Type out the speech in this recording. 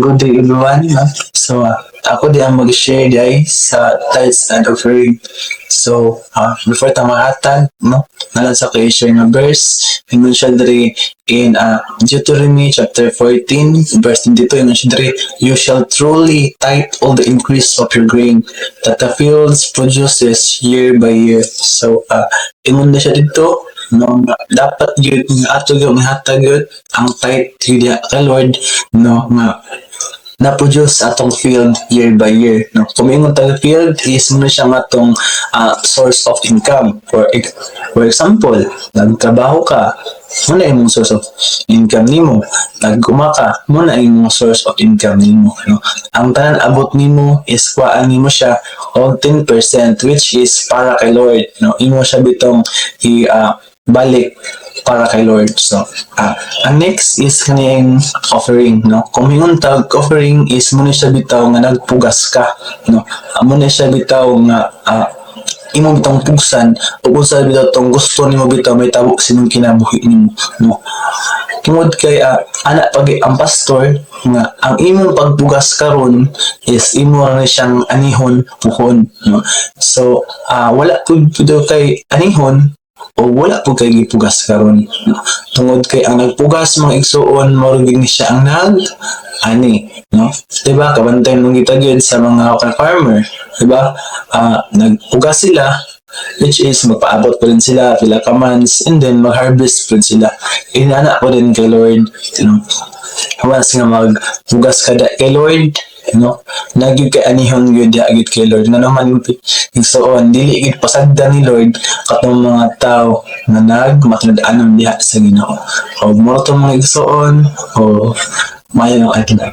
good day everyone. So, ako di ang mag-share guys sa tithes and offering. So, before ta mahatag, nalan sa kayo share nga verse, ingon siya diri in Deuteronomy chapter 14, verse 22, ingon siya diri, you shall truly tithe all the increase of your grain that the fields produces year by year. So, ingon na siya dito, dapat yun ato yung hatag yun ang tithe yun kay Lord nga na-produce atong field year by year. Kung ingon tayo field is mo siya atong source of income. For example, nagtrabaho ka, muna imong source of income nimo. Naguma ka, muna imong source of income nimo. Ang tanan abot nimo is kuhaan nimo siya og 10% which is para kay Lord. Imo siya bitong balik para kay Lord. So, ang next is kaning offering, Kung hingon tag offering is muna siya bitaw nga nagpugas ka, Muna siya bitaw nga imo bitong pugsan ug unsa bitaw tong gusto nimo bitaw may tabo sinong kinabuhi nimo, Tungod kay ana pag ang pastor nga ang imong pagpugas karon is imo ra siyang anihon puhon, So, wala pud kay anihon o wala po kay gipugas karon. Tungod kay ang nagpugas mga igsuon mao ni siya ang ani, diba kabantay nung kita gyud sa mga farmer, diba, nagpugas sila which is magpaabot pa rin sila pila ka months and then mag-harvest pa rin sila. Inana po rin kay Lord, once nga magpugas ka kay Lord, nagyud kay anihon gyud gyud kay Lord nga naman igsuon dili gid pasagdan ni Lord katong mga tao nga nagmatud-anon diha sa Ginoo. O mo to mga igsuon o mayo ang atin.